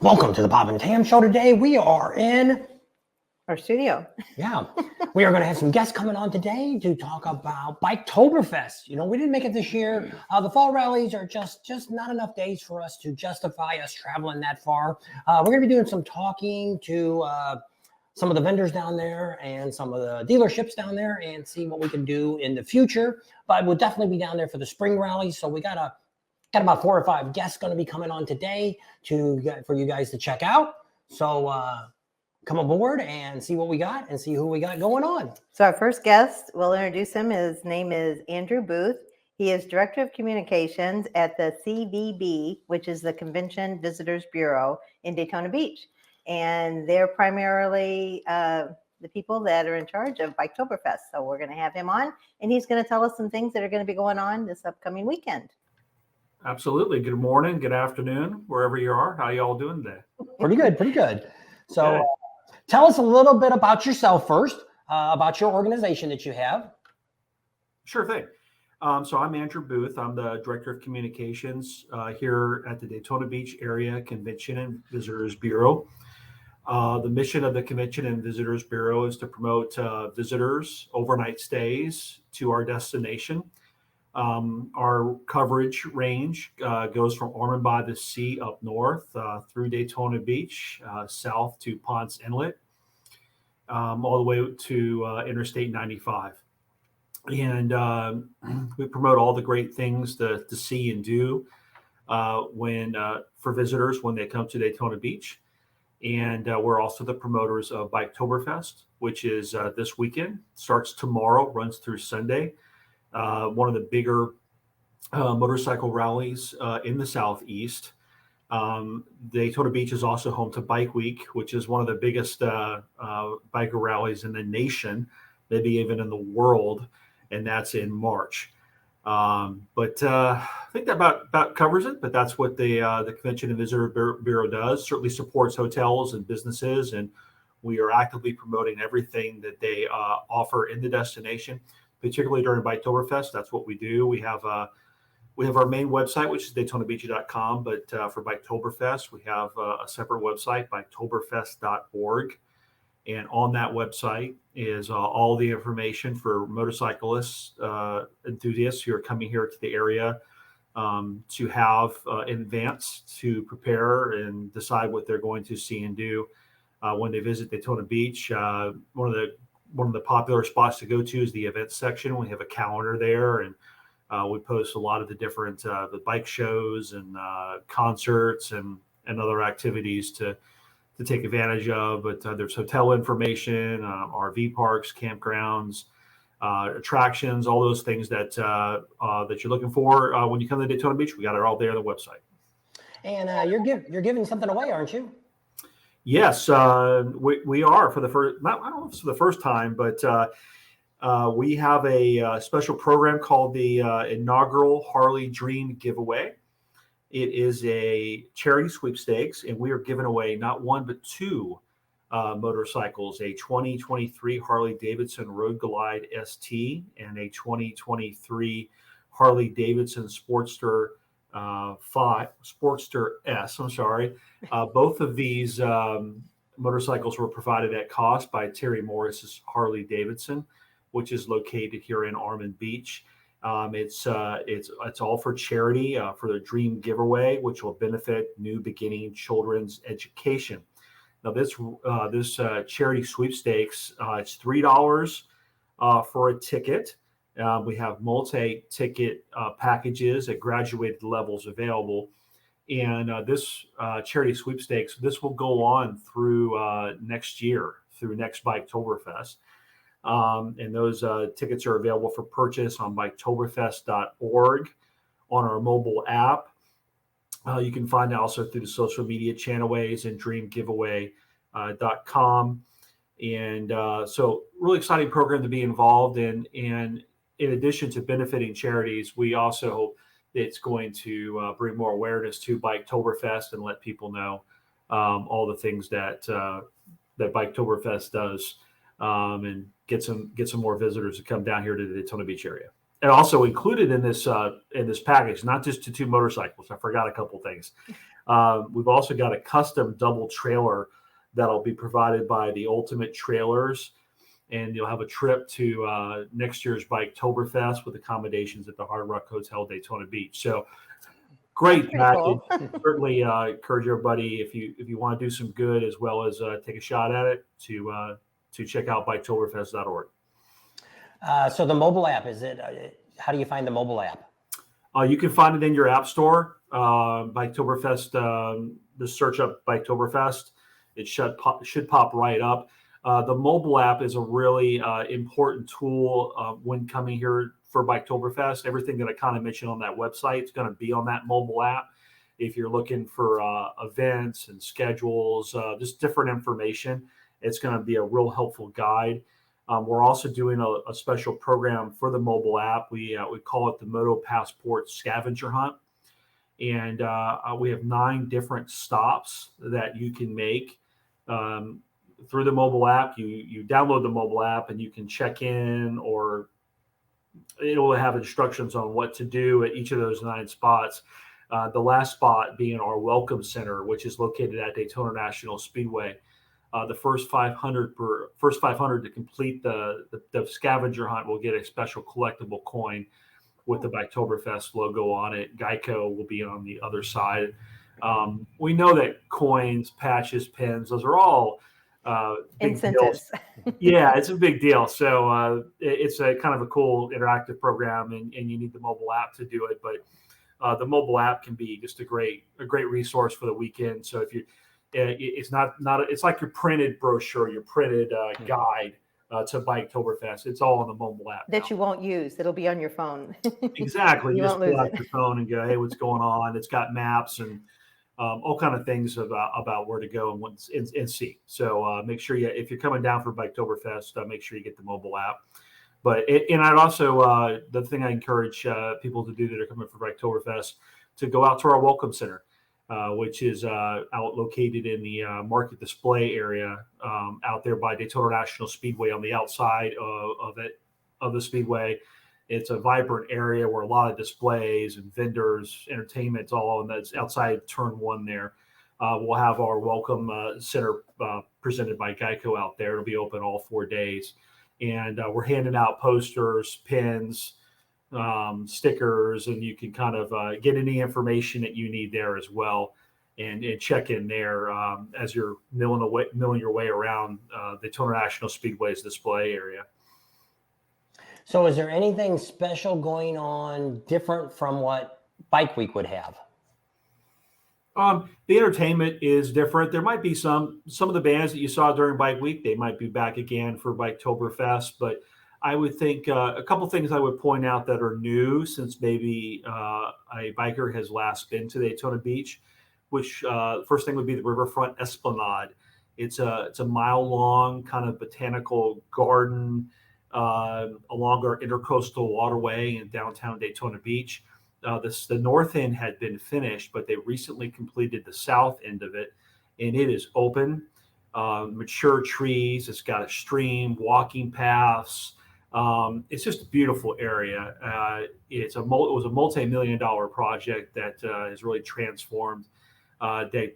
Welcome to the Bob and Tam Show. Today we are in our studio. Yeah, we are going to have some guests coming on today to talk about Biketoberfest. You know, we didn't make it this year. The fall rallies are just not enough days for us to justify us traveling that far. We're going to be doing some talking to some of the vendors down there and some of the dealerships down there and see what we can do in the future. But we'll definitely be down there for the spring rally. So we got about 4 or 5 guests going to be coming on today for you guys to check out. So come aboard and see what we got and see who we got going on. So our first guest, we'll introduce him. His name is Andrew Booth. He is Director of Communications at the CVB, which is the Convention Visitors Bureau in Daytona Beach. And they're primarily the people that are in charge of Biketoberfest. So we're going to have him on, and he's going to tell us some things that are going to be going on this upcoming weekend. Absolutely. Good morning, good afternoon, wherever you are. How you all doing today? Pretty good. So tell us a little bit about yourself first, about your organization that you have. Sure thing. So I'm Andrew Booth. I'm the Director of Communications here at the Daytona Beach Area Convention and Visitors Bureau. The mission of the Convention and Visitors Bureau is to promote visitors overnight stays to our destination. Our coverage range goes from Ormond by the Sea up north through Daytona Beach, south to Ponce Inlet, all the way to Interstate 95. And we promote all the great things to see and do for visitors when they come to Daytona Beach. And we're also the promoters of Biketoberfest, which is this weekend, starts tomorrow, runs through Sunday. One of the bigger motorcycle rallies in the Southeast. Daytona Beach is also home to Bike Week, which is one of the biggest biker rallies in the nation, maybe even in the world, and that's in March. But I think that about covers it. But that's what the Convention and Visitor Bureau does. Certainly supports hotels and businesses, and we are actively promoting everything that they offer in the destination. Particularly during Biketoberfest, that's what we do. We have our main website, which is DaytonaBeach.com, but for Biketoberfest, we have a separate website, Biketoberfest.org, and on that website is all the information for motorcyclists, enthusiasts who are coming here to the area to have in advance to prepare and decide what they're going to see and do when they visit Daytona Beach. One of the popular spots to go to is the events section. We have a calendar there, and we post a lot of the different the bike shows and concerts and other activities to take advantage of. But there's hotel information, RV parks, campgrounds, attractions, all those things that you're looking for when you come to Daytona Beach. We got it all there on the website. And you're giving something away, aren't you? Yes, we are for the first. I don't know if it's for the first time, but we have a special program called the inaugural Harley Dream Giveaway. It is a charity sweepstakes, and we are giving away not one but 2 motorcycles: a 2023 Harley Davidson Road Glide ST and a 2023 Harley Davidson Sportster 5 Sportster S. I'm sorry. Both of these motorcycles were provided at cost by Terry Morris's Harley Davidson, which is located here in Ormond Beach. It's all for charity for the Dream Giveaway, which will benefit New Beginning Children's Education. Now, this charity sweepstakes, it's $3 for a ticket. We have multi-ticket packages at graduated levels available. And this charity sweepstakes, this will go on through next year, through next Biketoberfest. And those tickets are available for purchase on biketoberfest.org, on our mobile app. You can find it also through the social media channelways and dreamgiveaway.com. And so really exciting program to be involved in. And in addition to benefiting charities, we also hope that it's going to bring more awareness to Biketoberfest and let people know all the things that Biketoberfest does, and get some more visitors to come down here to the Daytona Beach area. And also included in this package, not just the 2 motorcycles. I forgot a couple things. We've also got a custom double trailer that'll be provided by the Ultimate Trailers. And you'll have a trip to next year's Biketoberfest with accommodations at the Hard Rock Hotel Daytona Beach. So great package. Cool. Certainly encourage everybody, if you want to do some good as well as take a shot at it, to check out biketoberfest.org. So the mobile app, how do you find the mobile app? You can find it in your app store. Biketoberfest, just search up Biketoberfest. It should pop right up. The mobile app is a really important tool when coming here for Biketoberfest. Everything that I kind of mentioned on that website is going to be on that mobile app. If you're looking for events and schedules, just different information, it's going to be a real helpful guide. We're also doing a special program for the mobile app. We call it the Moto Passport Scavenger Hunt. And we have 9 different stops that you can make through the mobile app. You download the mobile app and you can check in, or it will have instructions on what to do at each of those 9 spots. The last spot being our Welcome Center, which is located at Daytona National Speedway. The first 500 to complete the scavenger hunt will get a special collectible coin with the Biketoberfest logo on it. Geico will be on the other side. We know that coins, patches, pins, those are all big Incentives. deals. Yeah, it's a big deal. So it's a kind of a cool interactive program, and you need the mobile app to do it. But the mobile app can be just a great resource for the weekend. So if you, it's not it's like your printed brochure, your printed guide to Biketoberfest. It's all on the mobile app That now. you won't use. It'll be on your phone. Exactly. You You just won't pull lose out it. your phone and go, hey, what's going on? It's got maps and all kind of things about where to go and see. So make sure if you're coming down for Biketoberfest, make sure you get the mobile app. But and I'd also the thing I encourage people to do that are coming for Biketoberfest, to go out to our Welcome Center, which is out located in the market display area out there by Daytona National Speedway on the outside of the speedway. It's a vibrant area where a lot of displays and vendors, entertainment's all, and that's outside turn 1 there. We'll have our Welcome Center presented by Geico out there. It'll be open all 4 days. And we're handing out posters, pins, stickers, and you can kind of get any information that you need there as well, and check in there as you're milling your way around Daytona National Speedway's display area. So is there anything special going on different from what Bike Week would have? The entertainment is different. There might be some of the bands that you saw during Bike Week, they might be back again for Biketoberfest, but I would think a couple things I would point out that are new since maybe a biker has last been to Daytona Beach, which first thing would be the Riverfront Esplanade. It's a mile-long kind of botanical garden along our intercoastal waterway in downtown Daytona Beach. The north end had been finished, but they recently completed the south end of it, and it is open. Mature trees. It's got a stream, walking paths. It's just a beautiful area. It was a multi-million-dollar project that has really transformed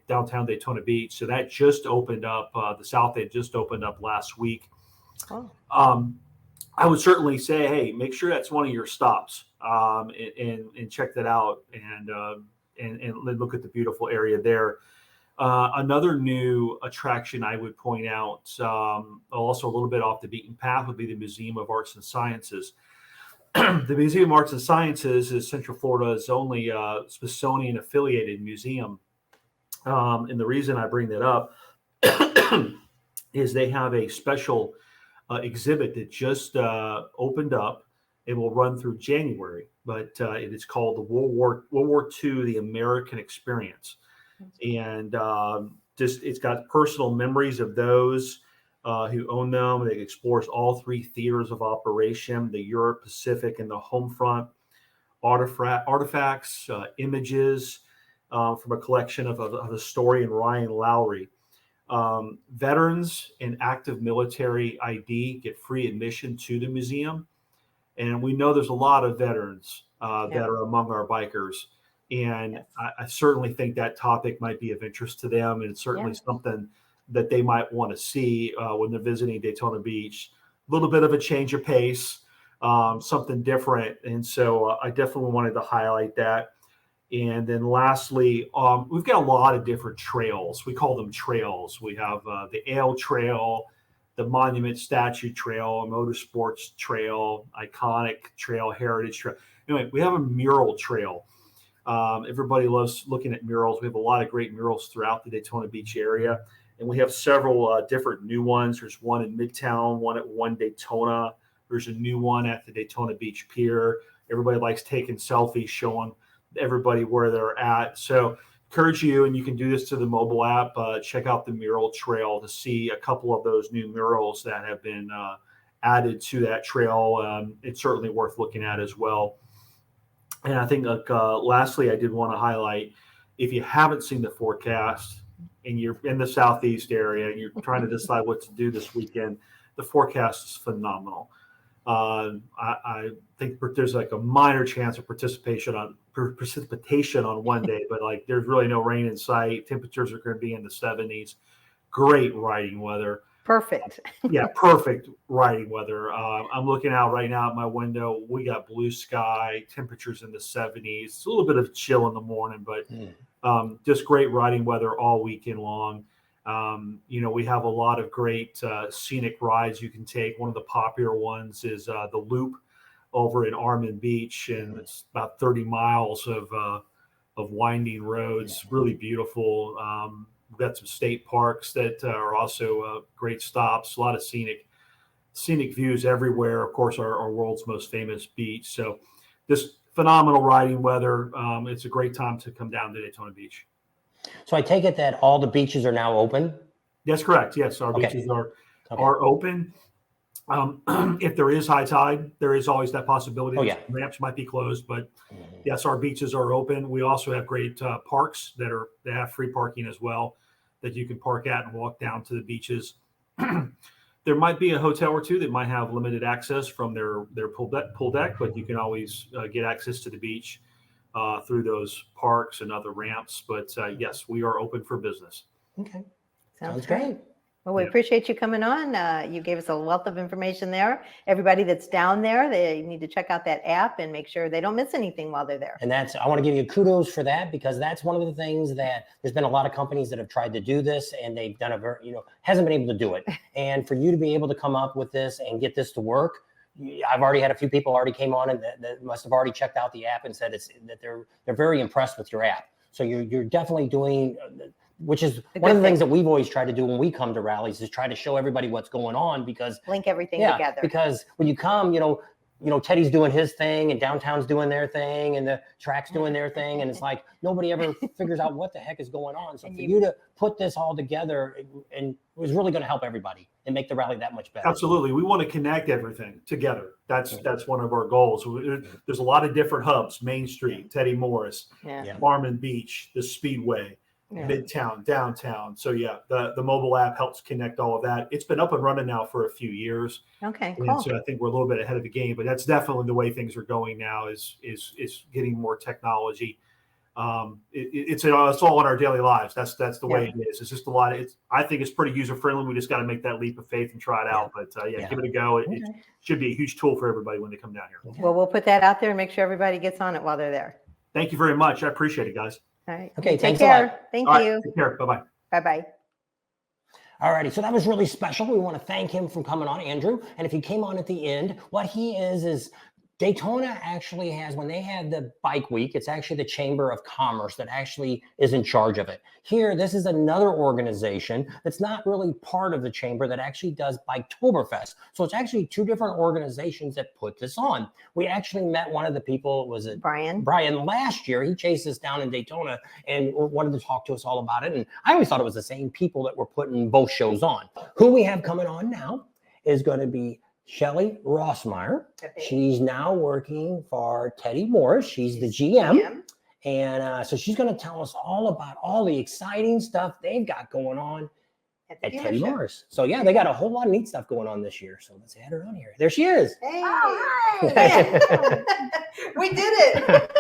downtown Daytona Beach. So that just opened up. The south end just opened up last week. Oh. I would certainly say, hey, make sure that's one of your stops, and check that out, and look at the beautiful area there. Another new attraction I would point out, also a little bit off the beaten path, would be the Museum of Arts and Sciences. The Museum of Arts and Sciences is Central Florida's only Smithsonian affiliated museum. And the reason I bring that up is they have a special exhibit that just opened up. It will run through January, but it is called the World War II, the American Experience. And it's got personal memories of those who own them. It explores all 3 theaters of operation: the Europe, Pacific, and the home front. Artifacts, images from a collection of historian Ryan Lowry. Veterans and active military ID get free admission to the museum. And we know there's a lot of veterans that are among our bikers. And Yes. I certainly think that topic might be of interest to them. And it's certainly something that they might want to see when they're visiting Daytona Beach. A little bit of a change of pace, something different. And so I definitely wanted to highlight that. And then lastly, we've got a lot of different trails. We call them trails. We have the Ale Trail, the Monument Statue Trail, a Motorsports Trail, Iconic Trail, Heritage Trail. Anyway, we have a mural trail. Everybody loves looking at murals. We have a lot of great murals throughout the Daytona Beach area. And we have several different new ones. There's one in Midtown, one at One Daytona. There's a new one at the Daytona Beach Pier. Everybody likes taking selfies, showing everybody where they're at. So encourage you, and you can do this to the mobile app. Check out the mural trail to see a couple of those new murals that have been added to that trail. It's certainly worth looking at as well. And I think lastly, I did want to highlight, if you haven't seen the forecast and you're in the Southeast area and you're trying to decide what to do this weekend, the forecast is phenomenal. I think there's like a minor chance of precipitation on one day, but like there's really no rain in sight. Temperatures are going to be in the 70s. Great riding weather. Perfect. Yeah, perfect riding weather. I'm looking out right now at my window. We got blue sky, temperatures in the 70s. It's a little bit of chill in the morning, but just great riding weather all weekend long. We have a lot of great scenic rides you can take. One of the popular ones is the Loop over in Armand Beach, and it's about 30 miles of winding roads. Really beautiful. We've got some state parks that are also great stops. A lot of scenic views everywhere. Of course, our world's most famous beach. So, just phenomenal riding weather. It's a great time to come down to Daytona Beach. So I take it that all the beaches are now open? That's correct. Yes, our beaches are open. If there is high tide, there is always that possibility. Oh, yeah. Ramps might be closed, but yes, our beaches are open. We also have great parks that have free parking as well, that you can park at and walk down to the beaches. There might be a hotel or two that might have limited access from their pool deck, but you can always get access to the beach through those parks and other ramps. But yes, we are open for business. Okay. Sounds great. Well, we appreciate you coming on. You gave us a wealth of information there. Everybody that's down there, they need to check out that app and make sure they don't miss anything while they're there. And I want to give you kudos for that, because that's one of the things that there's been a lot of companies that have tried to do this, and they've done hasn't been able to do it. And for you to be able to come up with this and get this to work, I've already had a few people already came on and that must have already checked out the app and said that they're very impressed with your app. So you're definitely doing, which is one of the things that we've always tried to do when we come to rallies, is try to show everybody what's going on, because link everything together. Because when you come, Teddy's doing his thing and downtown's doing their thing and the track's doing their thing. And it's like, nobody ever figures out what the heck is going on. So for you to put this all together, and it was really going to help everybody and make the rally that much better. Absolutely. We want to connect everything together. That's one of our goals. There's a lot of different hubs: Main Street, Teddy Morris, Armand Beach, the Speedway, Midtown, downtown. So the mobile app helps connect all of that. It's been up and running now for a few years. Okay, cool. And so I think we're a little bit ahead of the game, but that's definitely the way things are going now, is getting more technology. It's all in our daily lives. That's the way it is. It's just a lot. I think it's pretty user friendly. We just got to make that leap of faith and try it out. But give it a go. It should be a huge tool for everybody when they come down here. Well, we'll put that out there and make sure everybody gets on it while they're there. Thank you very much. I appreciate it, guys. All right. Okay. Take Thanks care. a lot. Thank All you. right, take care. Bye-bye. Bye-bye. All righty. So that was really special. We want to thank him for coming on, Andrew. And if he came on at the end, what he is Daytona actually has, when they have the bike week, it's actually the Chamber of Commerce that actually is in charge of it. Here, this is another organization that's not really part of the chamber that actually does Biketoberfest. So it's actually two different organizations that put this on. We actually met one of the people, was it Brian last year. He chased us down in Daytona and wanted to talk to us all about it. And I always thought it was the same people that were putting both shows on. Who we have coming on now is going to be Shelly Rossmeyer. She's now working for Teddy Morris. She's the GM. And so she's going to tell us all about all the exciting stuff they've got going on at the Teddy dealership. Mars. So yeah, they got a whole lot of neat stuff going on this year. So let's add her on here. There she is. Hey. Oh, hi. We did it.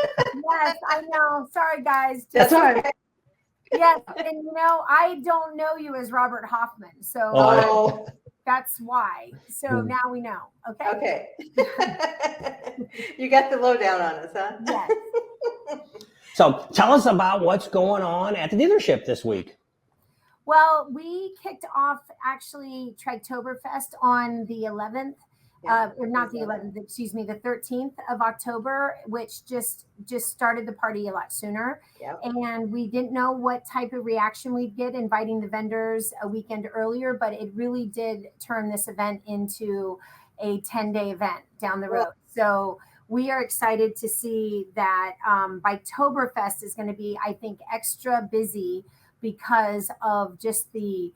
Yes, I know. Sorry, guys. That's all right. Okay. Yes, and I don't know you as Robert Hoffman, so Oh, that's why. So now we know. Okay. okay. You got the lowdown on us, huh? Yes. So tell us about what's going on at the dealership this week. Well, we kicked off actually Biketoberfest on the 11th, or not the 11th, excuse me, the 13th of October, which just started the party a lot sooner. Yep. And we didn't know what type of reaction we'd get inviting the vendors a weekend earlier, but it really did turn this event into a 10-day event down the road. So we are excited to see that Biketoberfest is going to be, I think, extra busy because of just the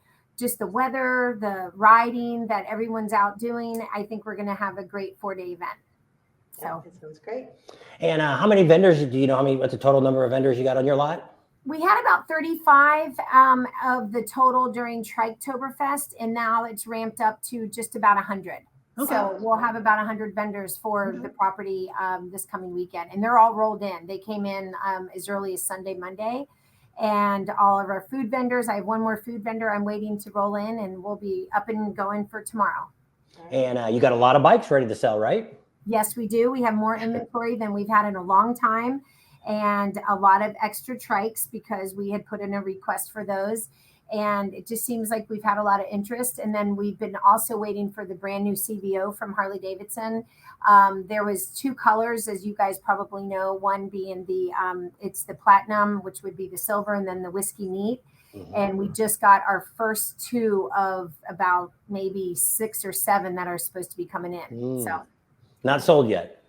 weather, the riding that everyone's out doing. I think we're going to have a great 4-day event. So that sounds great. And how many vendors do you know? What's the total number of vendors you got on your lot? we had about 35 of the total during Biketoberfest, and now it's ramped up to just about 100. Okay. So we'll have about 100 vendors for the property this coming weekend, and they're all rolled in. They came in as early as Sunday, Monday. And all of our food vendors, I have one more food vendor I'm waiting to roll in, and we'll be up and going for tomorrow. And you got a lot of bikes ready to sell, right? Yes, we do. We have more inventory than we've had in a long time, and a lot of extra trikes because we had put in a request for those. And it just seems like we've had a lot of interest. And then we've been also waiting for the brand new CVO from Harley Davidson. There was two colors, as you guys probably know, one being it's the platinum, which would be the silver, and then the whiskey neat. Mm-hmm. And we just got our first two of about maybe 6 or 7 that are supposed to be coming in. So not sold yet.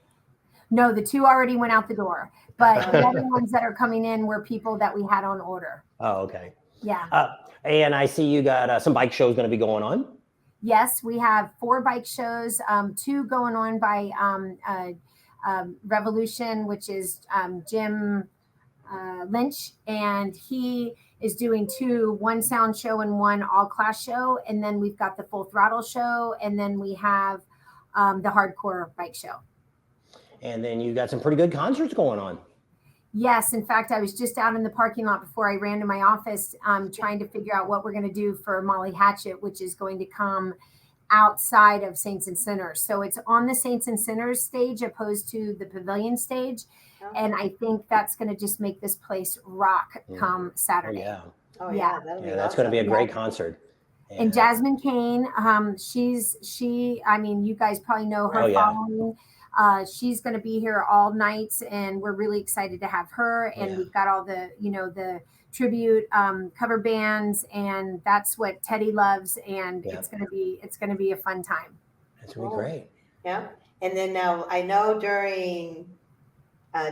No, the 2 already went out the door, but the other ones that are coming in were people that we had on order. Oh, okay. Yeah. And I see you got some bike shows going to be going on. Yes, we have 4 bike shows, 2 going on by Revolution, which is Jim Lynch, and he is doing 2, one sound show and one all class show. And then we've got the Full Throttle show, and then we have the hardcore bike show. And then you got some pretty good concerts going on. Yes. In fact, I was just out in the parking lot before I ran to my office trying to figure out what we're going to do for Molly Hatchet, which is going to come outside of Saints and Sinners. So it's on the Saints and Sinners stage opposed to the Pavilion stage. Okay. And I think that's going to just make this place rock come Saturday. Oh, yeah. That's going to be a great concert. And Jasmine Kane, you guys probably know her following. She's going to be here all night, and we're really excited to have her. And we've got all the, the tribute cover bands, and that's what Teddy loves. And it's going to be a fun time. That's really great. Yeah. And then now I know during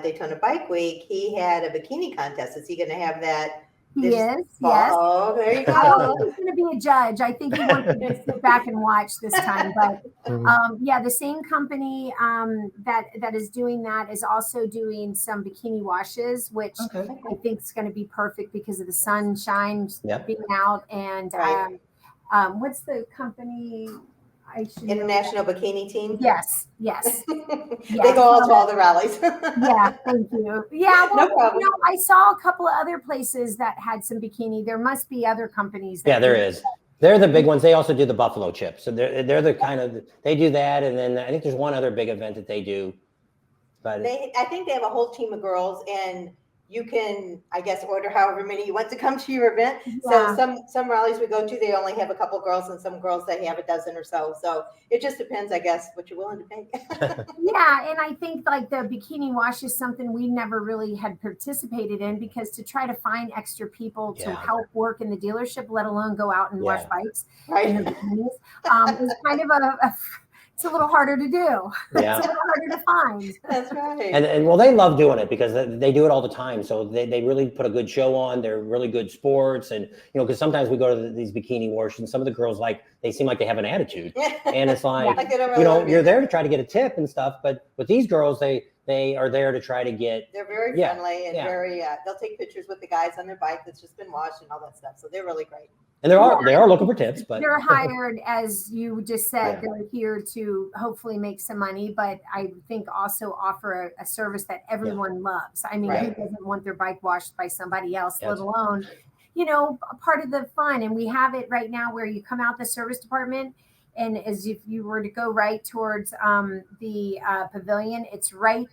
Daytona Bike Week, he had a bikini contest. Is he going to have that? He is, yes. Oh, there you go. I don't think he's going to be a judge. I think he wants to sit back and watch this time. But the same company that is doing that is also doing some bikini washes, which I think is going to be perfect because of the sunshine being out. And what's the company? International Bikini Team. Yes. They go out to all the rallies. Yeah, thank you. Yeah, well, no problem. I saw a couple of other places that had some bikini. There must be other companies. There is. They're the big ones. They also do the buffalo chips. So they're the kind of, they do that. And then I think there's one other big event that they do. But I think they have a whole team of girls, and you can, I guess, order however many you want to come to your event. Yeah. So some rallies we go to, they only have a couple girls, and some girls they have a dozen or so. So it just depends, I guess, what you're willing to pay. Yeah, and I think like the bikini wash is something we never really had participated in, because to try to find extra people to help work in the dealership, let alone go out and wash bikes in the bikinis, is kind of it's a little harder to do. Yeah. It's a little harder to find. That's right. And well, they love doing it because they do it all the time. So they really put a good show on. They're really good sports. And, because sometimes we go to these bikini washes, and some of the girls, they seem like they have an attitude. And it's like, you're there to try to get a tip and stuff. But with these girls, they they are there to try to get. They're very Yeah, friendly and yeah. very, they'll take pictures with the guys on their bike that's just been washed and all that stuff. So they're really great. And they are looking for tips, but they're hired, as you just said, Yeah. they're here to hopefully make some money, but I think also offer a service that everyone loves. I mean, who Right. doesn't want their bike washed by somebody else, Yes. let alone, a part of the fun. And we have it right now where you come out the service department, and as if you were to go right towards the pavilion, it's right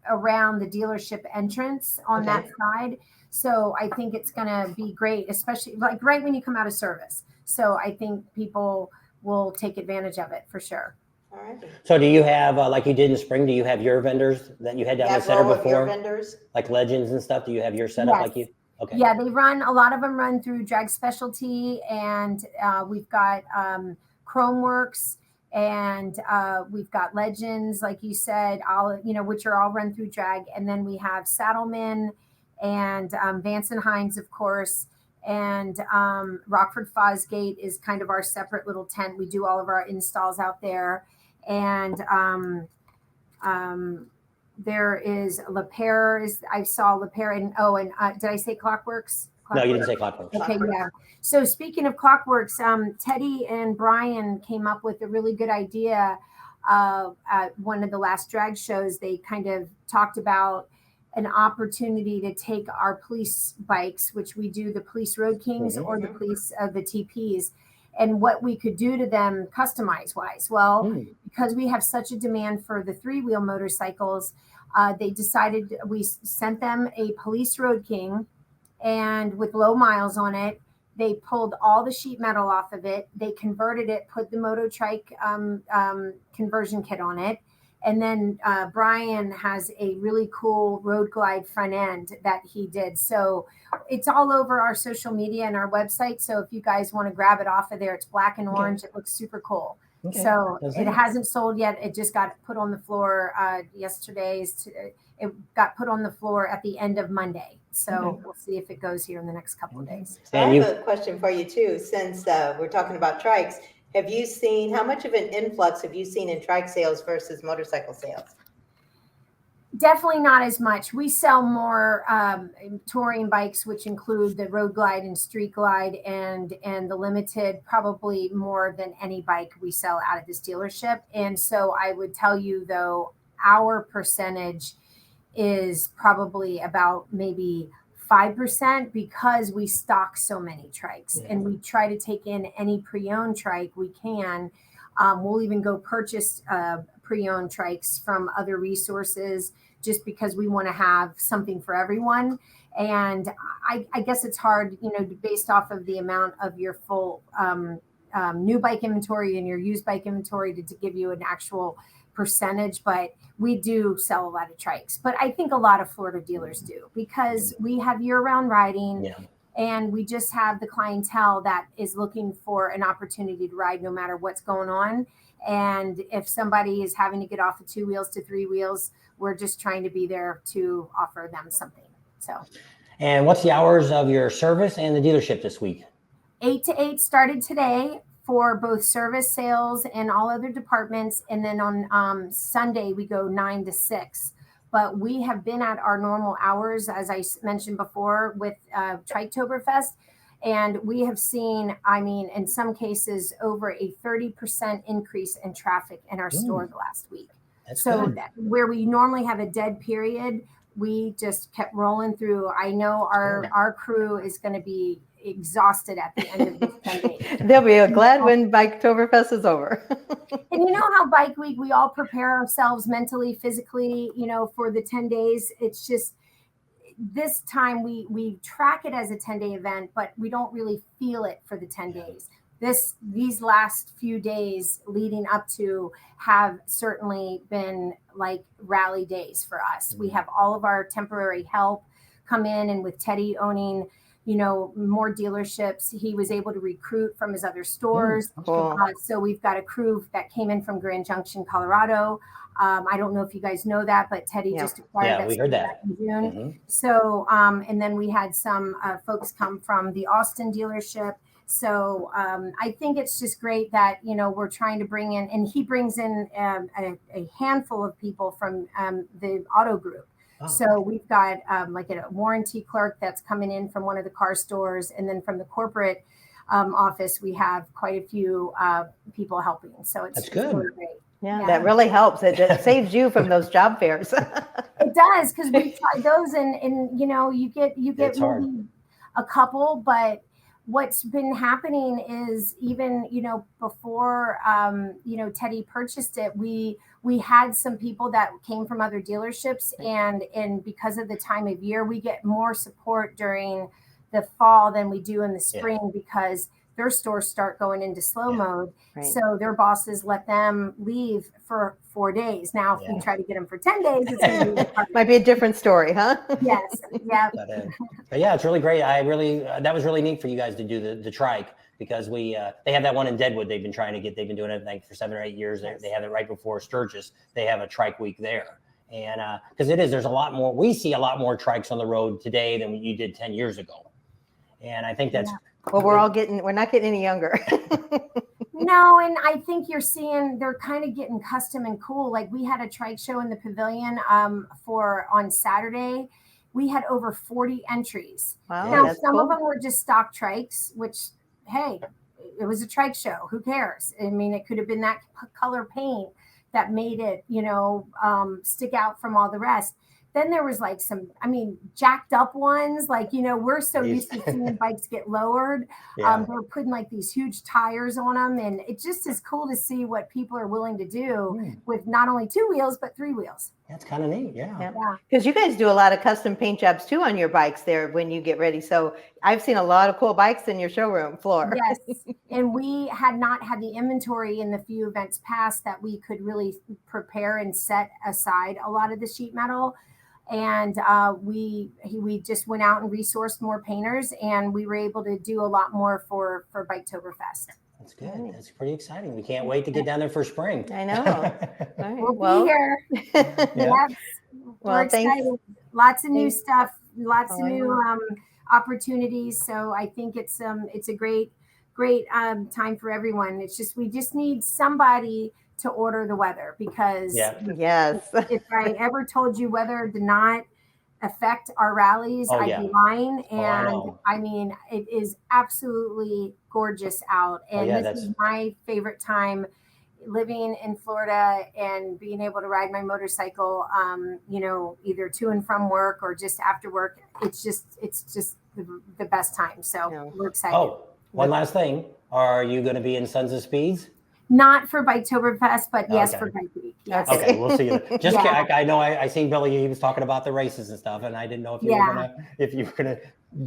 around the dealership entrance on Okay. that side. So I think it's going to be great, especially like right when you come out of service. So I think people will take advantage of it for sure. All right. So do you have, like you did in spring, do you have your vendors that you had down the center roll of your before? vendors. Like Legends and stuff? Do you have your setup like you? Yes. Okay. Yeah, they run, a lot of them run through Drag Specialty, and we've got Chromeworks, and we've got Legends, like you said, all which are all run through Drag, and then we have Saddlemen and Vance and Hines, of course, and Rockford Fosgate is kind of our separate little tent. We do all of our installs out there, and there is La Paire. I saw La Paire, and did I say Clockworks? No, you didn't say Clockworks. Okay, yeah. So speaking of Clockworks, Teddy and Brian came up with a really good idea. At one of the last drag shows, they kind of talked about an opportunity to take our police bikes, which we do the police Road Kings or the police the TPs, and what we could do to them customize wise. Well, because we have such a demand for the 3-wheel motorcycles, they decided, we sent them a police Road King, and with low miles on it. They pulled all the sheet metal off of it. They converted it, put the Moto Trike conversion kit on it. And then Brian has a really cool Road Glide front end that he did. So it's all over our social media and our website. So if you guys want to grab it off of there, it's black and orange. It looks super cool. Okay. So That's it it. hasn't sold yet. It just got put on the floor yesterday. It got put on the floor at the end of Monday. So we'll see if it goes here in the next couple of days. So I have a question for you too, since we're talking about trikes. Have you seen, how much of an influx have you seen in trike sales versus motorcycle sales? Definitely not as much. We sell more touring bikes, which include the Road Glide and Street Glide and the Limited, probably more than any bike we sell out of this dealership. And so I would tell you, though, our percentage is probably about maybe 5% because we stock so many trikes, and we try to take in any pre-owned trike we can. We'll even go purchase pre-owned trikes from other resources just because we want to have something for everyone. And I guess it's hard, based off of the amount of your full new bike inventory and your used bike inventory to give you an actual percentage, but we do sell a lot of trikes. But I think a lot of Florida dealers do, because we have year-round riding, and we just have the clientele that is looking for an opportunity to ride no matter what's going on. And if somebody is having to get off of 2 wheels to 3 wheels, we're just trying to be there to offer them something. So. And what's the hours of your service and the dealership this week? 8 to 8 started today for both service, sales, and all other departments. And then on Sunday, we go 9 to 6. But we have been at our normal hours, as I mentioned before, with Biketoberfest. And we have seen, in some cases, over a 30% increase in traffic in our store the last week. That's so good. Where we normally have a dead period, we just kept rolling through. I know our crew is going to be exhausted at the end of this 10 days. They'll be glad when Biketoberfest is over. And you know how Bike Week, we all prepare ourselves mentally, physically, for the 10 days. It's just this time we track it as a 10-day event, but we don't really feel it for the 10 days. These last few days leading up to have certainly been like rally days for us. We have all of our temporary help come in, and with Teddy owning more dealerships, he was able to recruit from his other stores. Cool. So we've got a crew that came in from Grand Junction, Colorado. I don't know if you guys know that, but Teddy just acquired that. We heard that back in June. So, and then we had some folks come from the Austin dealership. So I think it's just great that, you know, we're trying to bring in, and he brings in a handful of people from the auto group. Oh. So we've got like a warranty clerk that's coming in from one of the car stores, and then from the corporate office, we have quite a few people helping. So it's That's good. really great. Yeah, that really helps. It saves you from those job fairs. It does, because we tried those, and you know, you get It's hard. maybe a couple, but what's been happening is, even, you know, before you know, Teddy purchased it, we had some people that came from other dealerships, and because of the time of year, we get more support during the fall than we do in the spring, because their stores start going into slow mode. Right. So their bosses let them leave for 4 days. Now, if we try to get them for 10 days, it's going to be Might be a different story, huh? Yes. Yeah. But yeah, it's really great. I really that was really neat for you guys to do the trike, because they have that one in Deadwood. They've been doing it like for 7 or 8 years. They have it right before Sturgis. They have a trike week there. And because there's a lot more, we see a lot more trikes on the road today than you did 10 years ago. And I think that's, well, we're not getting any younger. No, and I think you're seeing they're kind of getting custom and cool. Like, we had a trike show in the pavilion on Saturday. We had over 40 entries. Wow, now, that's some cool. of them were just stock trikes, which, hey, it was a trike show. Who cares? I mean, it could have been that color paint that made it, you know, stick out from all the rest. Then there was like some, I mean, jacked up ones. Like, you know, we're so used to seeing bikes get lowered. They're putting like these huge tires on them. And it just is cool to see what people are willing to do with not only 2 wheels, but 3 wheels. That's kind of neat. Yeah. Because you guys do a lot of custom paint jobs too on your bikes there when you get ready. So I've seen a lot of cool bikes in your showroom floor. Yes. And we had not had the inventory in the few events past that we could really prepare and set aside a lot of the sheet metal. And we just went out and resourced more painters, and we were able to do a lot more for Biketoberfest. That's good. That's pretty exciting. We can't wait to get down there for spring. I know. All right. We'll be here. Yeah. We're excited. Lots of new stuff, lots of new opportunities. So I think it's a great time for everyone. It's just, we just need somebody to order the weather, because if I ever told you weather did not affect our rallies, I'd be lying. And I mean, it is absolutely gorgeous out. And this is my favorite time, living in Florida and being able to ride my motorcycle, you know, either to and from work or just after work. It's just the best time. So we're excited. Oh, one last thing. Are you going to be in Sons of Speeds? Not for Biketoberfest, but yes, for Bike Week. Yes. Okay, we'll see you. Just I know I seen Billy. He was talking about the races and stuff, and I didn't know if you were gonna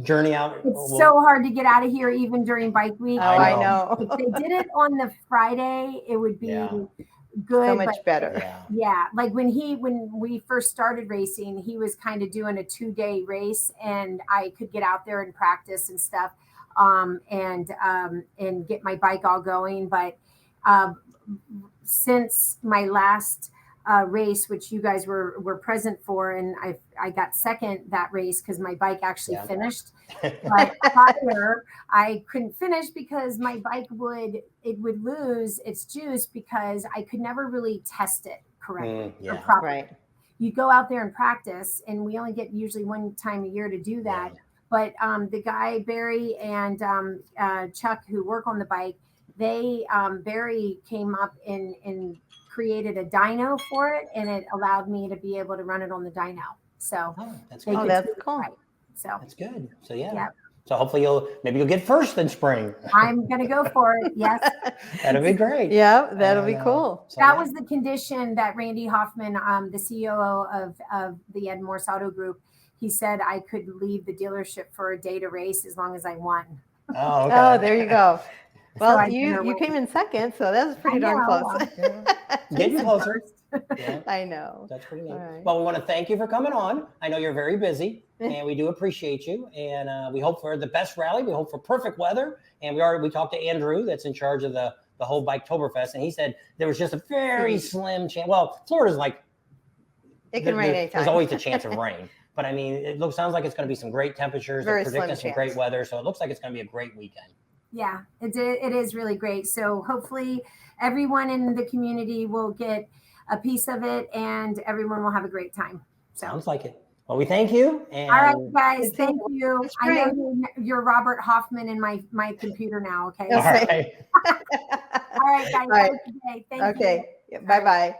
journey out. It's so hard to get out of here even during Bike Week. Oh, I know. If they did it on the Friday, it would be good. So much better. Yeah. Like when we first started racing, he was kind of doing a 2-day race, and I could get out there and practice and stuff, and get my bike all going. But since my last race, which you guys were present for, and I got second that race because my bike actually finished. But prior, I couldn't finish because my bike would lose its juice, because I could never really test it correctly or properly. Right. You go out there and practice, and we only get usually one time a year to do that. But the guy Barry and Chuck, who work on the bike, Barry came up and created a dyno for it, and it allowed me to be able to run it on the dyno. So that's cool. That's cool. Right. So that's good. So so hopefully you'll get first in spring. I'm gonna go for it. Yes, that'll be great. Yeah, that'll be cool. So that was the condition that Randy Hoffman, the CEO of the Ed Morse Auto Group, he said I could leave the dealership for a day to race as long as I won. Oh, okay. Oh, there you go. Well, So you came in second, so that was pretty darn close. Getting closer. I know. That's pretty neat. Right. Well, we want to thank you for coming on. I know you're very busy, and we do appreciate you. And we hope for the best rally. We hope for perfect weather. And we talked to Andrew, that's in charge of the whole Biketoberfest, and he said there was just a very slim chance. Well, Florida's like it can rain anytime. There's always a chance of rain. But I mean, sounds like it's going to be some great temperatures. They're predicting some great weather, so it looks like it's going to be a great weekend. Yeah, it is really great. So hopefully everyone in the community will get a piece of it and everyone will have a great time. So. Sounds like it. Well, we thank you. All right, And guys, thank you. That's I know great. you're Robert Hoffman in my computer now, okay? all Okay. right. All right, guys, All right. have a good day. Thank you. Okay. Bye-bye.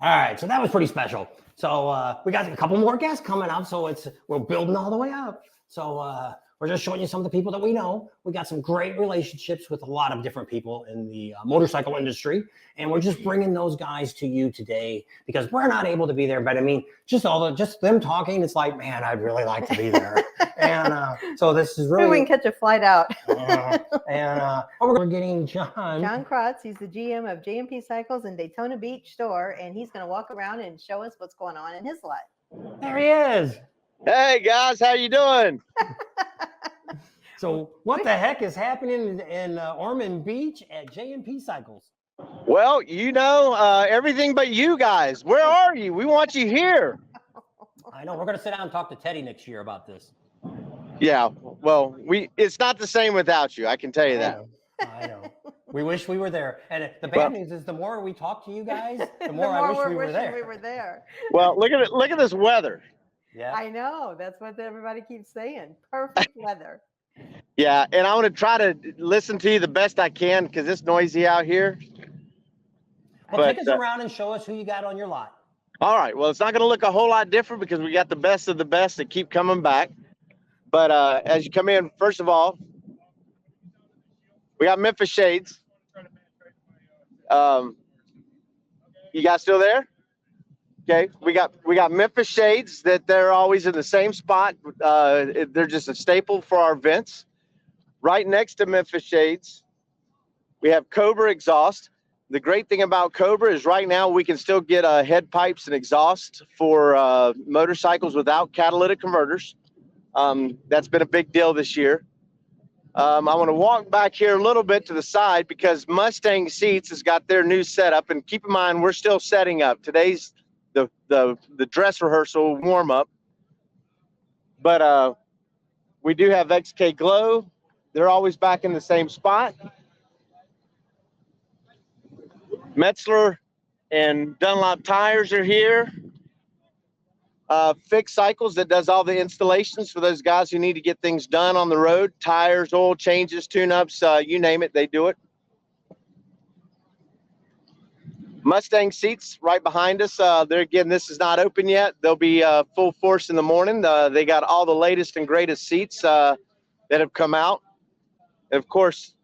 All right, so that was pretty special. So we got a couple more guests coming up, so we're building all the way up. So we're just showing you some of the people that we know. We got some great relationships with a lot of different people in the motorcycle industry, and we're just bringing those guys to you today because we're not able to be there. But I mean, just them talking, it's like, man, I'd really like to be there. And so this is Maybe we really. can catch a flight out. We're getting John Kratz, he's the GM of J&P Cycles in Daytona Beach store, and he's going to walk around and show us what's going on in his lot. There he is. Hey guys, how you doing? So what the heck is happening in Ormond Beach at J&P Cycles? Well, everything but you guys. Where are you? We want you here. I know we're going to sit down and talk to Teddy next year about this. Yeah, well, it's not the same without you. I can tell you that. I know. We wish we were there. And the bad news is the more we talk to you guys, the more I wish we were there. We were there. Well, look at this weather. Yeah. I know. That's what everybody keeps saying. Perfect weather. Yeah, and I want to try to listen to you the best I can because it's noisy out here. Well, take us around and show us who you got on your lot. All right. Well, it's not going to look a whole lot different because we got the best of the best that keep coming back. But as you come in, first of all, we got Memphis Shades. You guys still there? Okay. We got Memphis Shades that they're always in the same spot. They're just a staple for our events. Right next to Memphis Shades, we have Cobra Exhaust. The great thing about Cobra is right now we can still get head pipes and exhaust for motorcycles without catalytic converters. That's been a big deal this year. I want to walk back here a little bit to the side because Mustang Seats has got their new setup. And keep in mind, we're still setting up. Today's the dress rehearsal warm up. But we do have XK Glow. They're always back in the same spot. Metzler and Dunlop tires are here. Fixed Cycles that does all the installations for those guys who need to get things done on the road. Tires, oil changes, tune-ups, you name it, they do it. Mustang Seats right behind us. This is not open yet. They'll be full force in the morning. They got all the latest and greatest seats that have come out. And of course,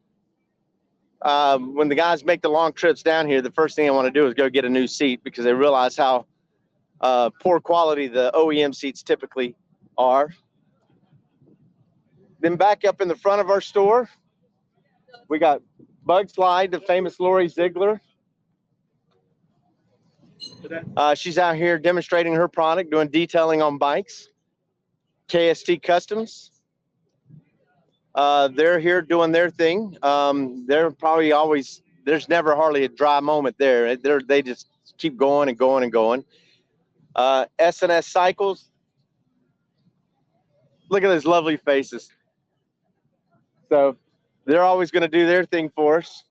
when the guys make the long trips down here, the first thing they want to do is go get a new seat because they realize how poor quality the OEM seats typically are. Then back up in the front of our store, we got Bug Slide, the famous Lori Ziegler. She's out here demonstrating her product, doing detailing on bikes. KST Customs. They're here doing their thing. They're probably always, there's never hardly a dry moment there. They just keep going and going and going. S&S Cycles. Look at those lovely faces. So they're always going to do their thing for us.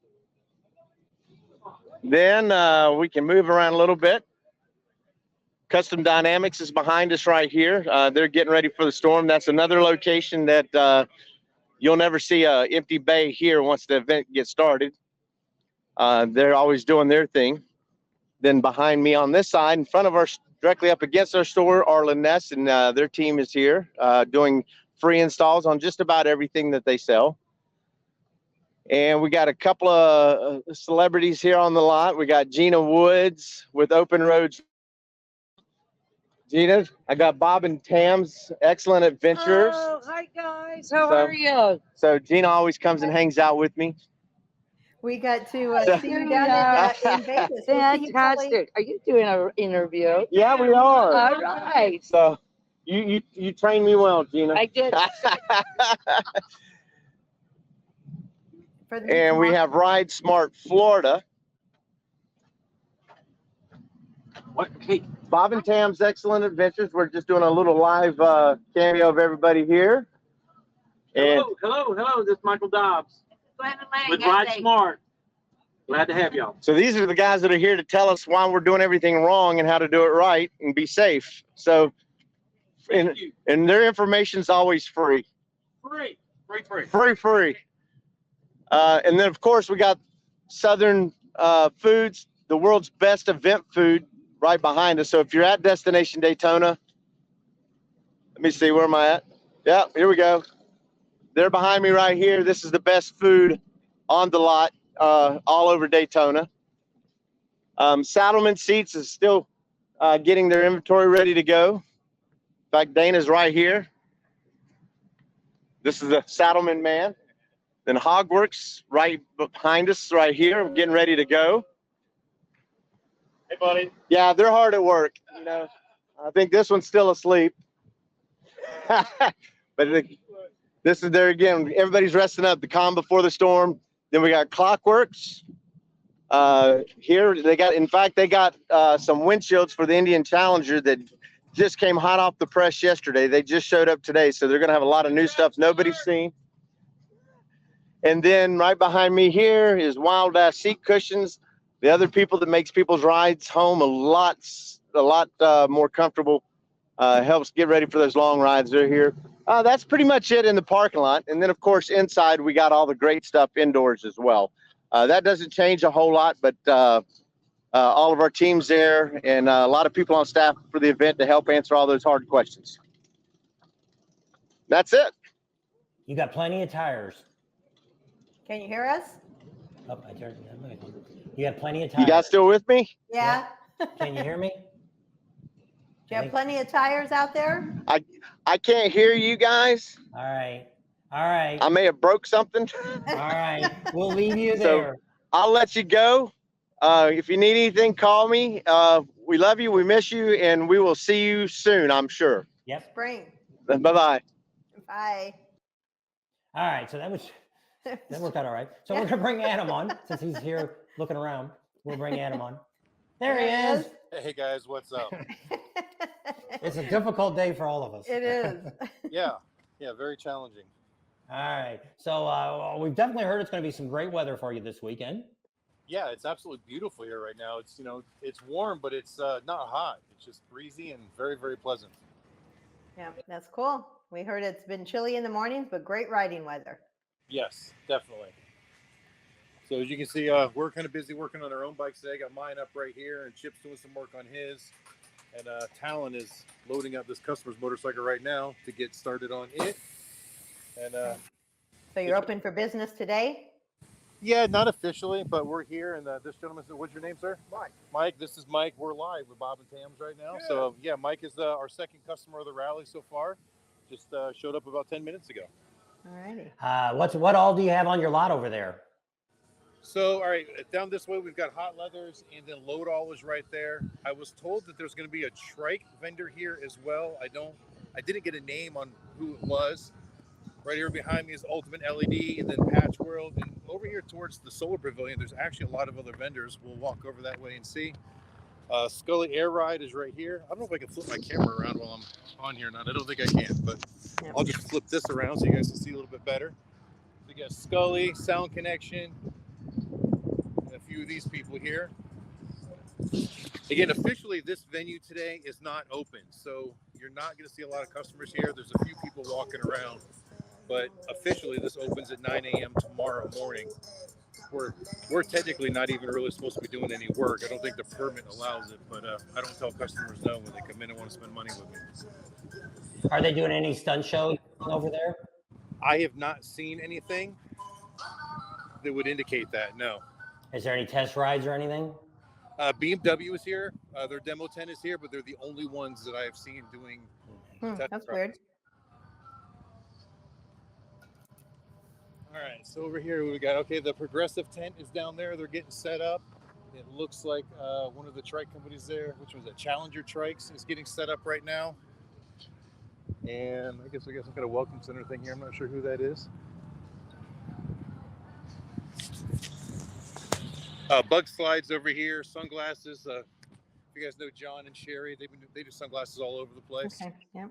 Then we can move around a little bit. Custom Dynamics is behind us right here. They're getting ready for the storm. That's another location that you'll never see an empty bay here once the event gets started. They're always doing their thing. Then behind me on this side, in front of our, directly up against our store, Arlen Ness and their team is here doing free installs on just about everything that they sell. And we got a couple of celebrities here on the lot. We got Gina Woods with Open Roads. Gina, I got Bob and Tam's Excellent Adventures. Oh, hi guys. How are you? So Gina always comes and hangs out with me. We got to see you down in Vegas. Fantastic. Are you doing an interview? Yeah, we are. All right. So you trained me well, Gina. I did. And we have Ride Smart Florida. What? Hey, Bob and Tam's Excellent Adventures. We're just doing a little live cameo of everybody here. And Hello. This is Michael Dobbs with Ride Smart. Glad to have y'all. so these are the guys that are here to tell us why we're doing everything wrong and how to do it right and be safe. So, and their information's always free. Free. Free. And then, of course, we got Southern Foods, the world's best event food, right behind us. So if you're at Destination Daytona, let me see, where am I at? Yeah, here we go. They're behind me right here. This is the best food on the lot all over Daytona. Saddleman Seats is still getting their inventory ready to go. In fact, Dana's right here. This is the Saddleman man. Then Hogworks right behind us right here. We're getting ready to go. Hey, buddy. Yeah, they're hard at work. You know, I think this one's still asleep. But this is there again. Everybody's resting up. The calm before the storm. Then we got Clockworks. Here they got. In fact, they got some windshields for the Indian Challenger that just came hot off the press yesterday. They just showed up today, so they're gonna have a lot of new stuff nobody's seen. And then right behind me here is Wild Ass Seat Cushions. The other people that makes people's rides home a lot more comfortable. Helps get ready for those long rides. They're here. That's pretty much it in the parking lot. And then, of course, inside we got all the great stuff indoors as well. That doesn't change a whole lot, but all of our teams there and a lot of people on staff for the event to help answer all those hard questions. That's it. You got plenty of tires. Can you hear us? Oh, I turned that mic on. You got plenty of tires. You guys still with me? Yeah. Can you hear me? Do you have plenty of tires out there? I can't hear you guys. All right. I may have broke something. All right. We'll leave you So- there. I'll let you go. If you need anything, call me. We love you. We miss you. And we will see you soon, I'm sure. Yep. Spring. Bye-bye. Bye. All right. So that worked out all right. So we're gonna bring Adam on since he's here looking around. We'll bring Adam on. There he is. Hey guys, what's up? It's a difficult day for all of us. It is. Yeah, very challenging. All right. So we've definitely heard it's going to be some great weather for you this weekend. Yeah, it's absolutely beautiful here right now. It's it's warm, but it's not hot. It's just breezy and very, very pleasant. Yeah, that's cool. We heard it's been chilly in the mornings, but great riding weather. Yes, definitely. So as you can see, we're kind of busy working on our own bikes today. Got mine up right here, and Chip's doing some work on his. And Talon is loading up this customer's motorcycle right now to get started on it. And So you're open for business today? yeah, not officially, but we're here. And this gentleman said, "What's your name, sir?" Mike. Mike, this is Mike. We're live with Bob and Tams right now. Yeah. So yeah, Mike is our second customer of the rally so far. Just showed up about 10 minutes ago. All righty. What all do you have on your lot over there? So, all right, down this way, we've got Hot Leathers, and then Load All is right there. I was told that there's going to be a trike vendor here as well. I didn't get a name on who it was. Right here behind me is Ultimate LED, and then Patch World. And over here towards the Solar Pavilion, there's actually a lot of other vendors. We'll walk over that way and see. Scully Air Ride is right here. I don't know if I can flip my camera around while I'm on here or not. I don't think I can, but Yep. I'll just flip this around so you guys can see a little bit better. So you got Scully, Sound Connection, and a few of these people here. Again, officially, this venue today is not open, so you're not going to see a lot of customers here. There's a few people walking around, but officially, this opens at 9 a.m. tomorrow morning. We're technically not even really supposed to be doing any work. I don't think the permit allows it, but I don't tell customers no when they come in and want to spend money with me. Are they doing any stunt shows over there? I have not seen anything that would indicate that, no. Is there any test rides or anything? BMW is here. Their demo tent is here, but they're the only ones that I have seen doing test That's rides. weird. All right, so over here we got, okay, the Progressive tent is down there. They're getting set up. It looks like one of the trike companies there, which was a Challenger Trikes, is getting set up right now. And I guess we got some kind of welcome center thing here. I'm not sure who that is. Bug Slides over here, sunglasses. If you guys know John and Sherry, they do sunglasses all over the place. Okay. Yep.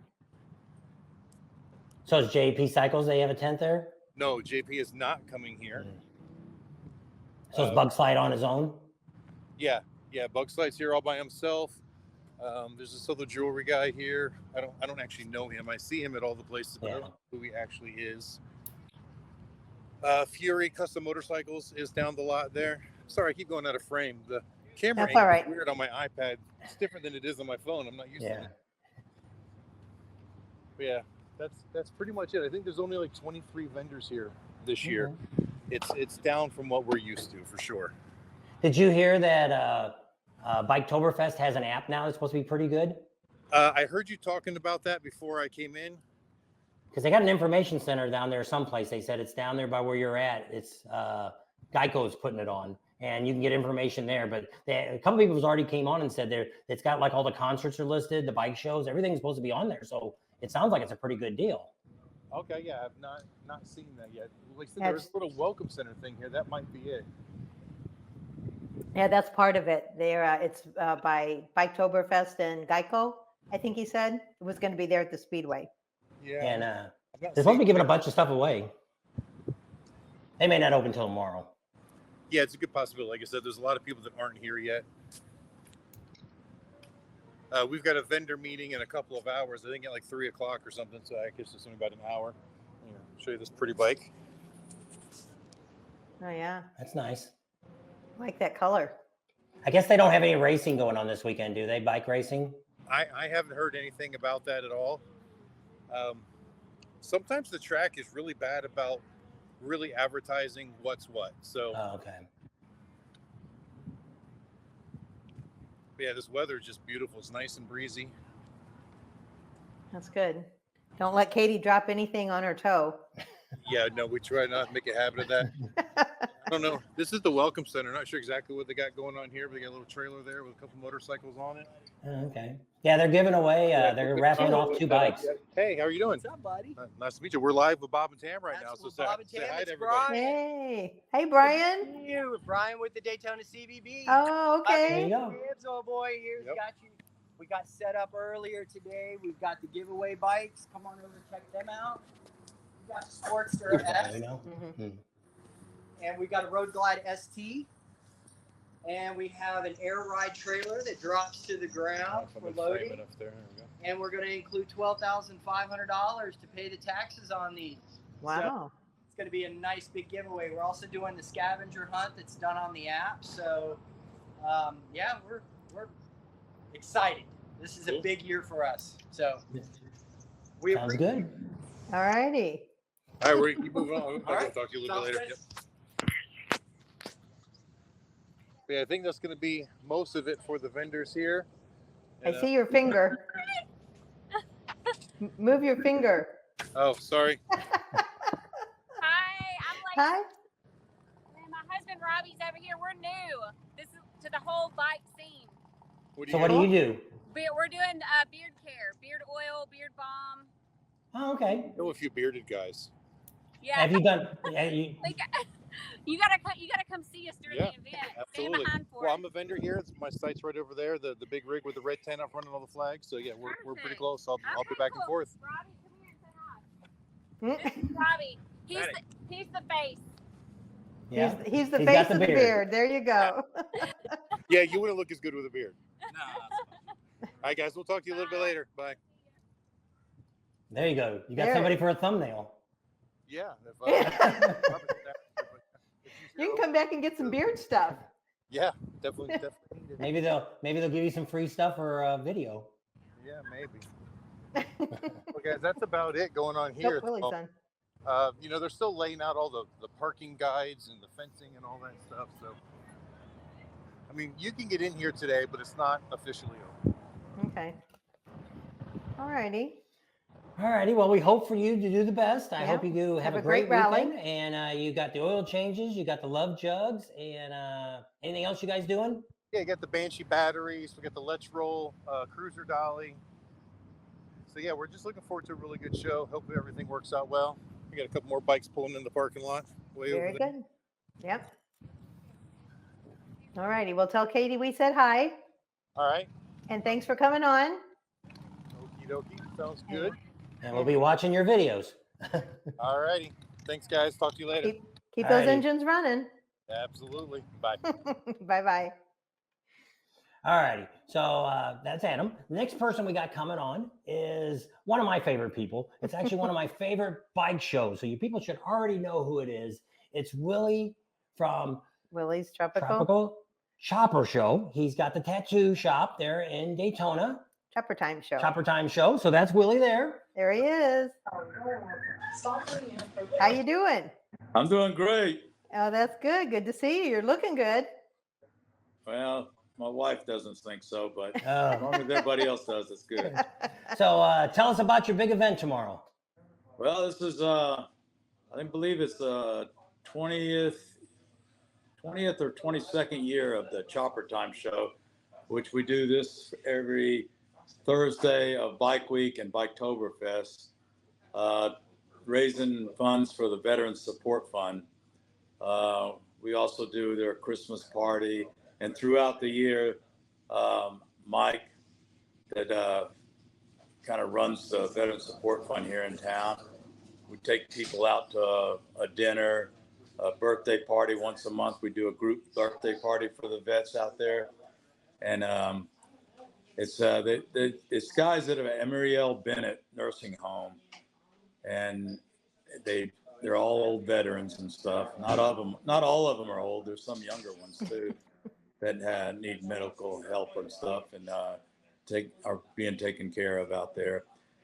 So is JP Cycles, they have a tent there? No, JP is not coming here. So is Bug Slide on his own? Yeah, Bug Slide's here all by himself. There's this other jewelry guy here. I don't actually know him. I see him at all the places, but I don't know who he actually is. Fury Custom Motorcycles is down the lot there. Sorry, I keep going out of frame. The camera That's all angle right. is weird on my iPad. It's different than it is on my phone. I'm not used to it. But yeah, that's pretty much it. I think there's only like 23 vendors here this year. It's down from what we're used to for sure. Did you hear that Biketoberfest has an app now that's supposed to be pretty good? I heard you talking about that before I came in. Because they got an information center down there someplace. They said it's down there by where you're at. It's Geico's putting it on, and you can get information there. But a couple people already came on and said it's got like all the concerts are listed, the bike shows, everything's supposed to be on there. So it sounds like it's a pretty good deal. Okay, yeah, I've not seen that yet. Like I said, there's a little welcome center thing here. That might be it. Yeah, that's part of it. There, it's by Biketoberfest and Geico. I think he said it was going to be there at the Speedway. Yeah, And they're supposed to be giving a bunch of stuff away. They may not open till tomorrow. Yeah, it's a good possibility. Like I said, there's a lot of people that aren't here yet. We've got a vendor meeting in a couple of hours. I think at like 3 o'clock or something. So I guess it's only about an hour. Show you this pretty bike. Oh yeah, That's nice. I like that color. I guess they don't have any racing going on this weekend, do they? Bike racing? I haven't heard anything about that at all. Sometimes the track is really bad about really advertising what's what. So Okay. yeah, this weather is just beautiful. It's nice and breezy. That's good. Don't let Katie drop anything on her toe. Yeah, no, we try not to make a habit of that. I don't know. This is the welcome center. Not sure exactly what they got going on here, but they got a little trailer there with a couple motorcycles on it. Okay. Yeah, they're giving away, they're raffling off 2 bikes. Hey, how are you doing? What's up, buddy? Nice to meet you. We're live with Bob and Tam right now. That's So with say, Bob and say Tam. hi It's to everybody. Hey, hey, Brian. You, Brian with the Daytona CVB. Oh, There okay. you go. Gibbs, oh boy, here's Yep. got you. We got set up earlier today. We've got the giveaway bikes. Come on over and check them out. We got the Sportster S, You know? Mhm. and we got a Road Glide ST, and we have an air ride trailer that drops to the ground for loading. There we go. And we're going to include $12,500 to pay the taxes on these. Wow. It's going to be a nice big giveaway. We're also doing the scavenger hunt that's done on the app. So, yeah, we're excited. This is a big year for us. So, we Sounds appreciate good. it. All righty. All right, we're going to keep moving on. I'll right. talk to you a little bit Sounds later. good. Yep. Yeah, I think that's going to be most of it for the vendors here. I And, see your finger. Move your finger. oh, sorry. Hi, I'm like, Hi. man, my husband Robbie's over here. We're new. This is to the whole bike scene. What do So you what got? do you do? We're doing beard care, beard oil, beard balm. Oh, okay. I know a few bearded guys. Yeah, Have you done, like, you gotta come see us during Yeah, the event. Absolutely. Stand behind for Well, it. I'm a vendor here. My site's right over there, the big rig with the red tent up front and all the flags. So yeah, we're pretty Perfect. close. I'll be Okay, back and cool. forth. Robbie, come here and say hi. This is Robbie. He's the face. yeah. He's the He's face got the of the beard. beard. There you go. Yeah, you wouldn't look as good with a beard. No, All right, guys, we'll talk to you a little bit later. Bye. There you go. You got There. somebody for a thumbnail. Yeah. You can come back and get some beard stuff. Yeah, definitely need it. Maybe they'll give you some free stuff for a video. Yeah, maybe. Well, guys, that's about it going on Nope, here. Willie's done. They're still laying out all the parking guides and the fencing and all that stuff. So, I mean, you can get in here today, but it's not officially open. Okay. All righty. All righty. Well, we hope for you to do the best. I Yeah. hope you do have a great rally. weekend. And you got the oil changes, you got the love jugs, and anything else you guys doing? Yeah, you got the Banshee batteries. We got the Let's Roll cruiser dolly. So yeah, we're just looking forward to a really good show. Hopefully everything works out well. We got a couple more bikes pulling in the parking lot. Way Very over there. good. Yep. All righty. Well, tell Katie we said hi, All right. and thanks for coming on. Okie dokie. Sounds good. And we'll be watching your videos. All righty. Thanks, guys. Talk to you later. Keep those Alrighty. engines running. Absolutely. Bye. Bye-bye. All righty. So that's Adam. Next person we got coming on is one of my favorite people. It's actually one of my favorite bike shows. So you people should already know who it is. It's Willie from Willie's Tropical. Tropical Chopper Show. He's got the tattoo shop there in Daytona. Chopper Time Show. Chopper Time Show. So that's Willie there. There he is. How you doing? I'm doing great. Oh, that's good. Good to see you. You're looking good. Well, my wife doesn't think so, but Oh. as long as everybody else does, it's good. So tell us about your big event tomorrow. Well, this is I believe it's the 20th or 22nd year of the Chopper Time Show, which we do this every Thursday of Bike Week and Biketoberfest, raising funds for the Veterans Support Fund. We also do their Christmas party, and throughout the year, Mike, that kind of runs the Veterans Support Fund here in town, we take people out to a dinner, a birthday party once a month. We do a group birthday party for the vets out there, and it's guys that have Emory L. Bennett Nursing Home, and they're all old veterans and stuff. Not all of them are old. There's some younger ones too that need medical help and stuff, and are being taken care of out there.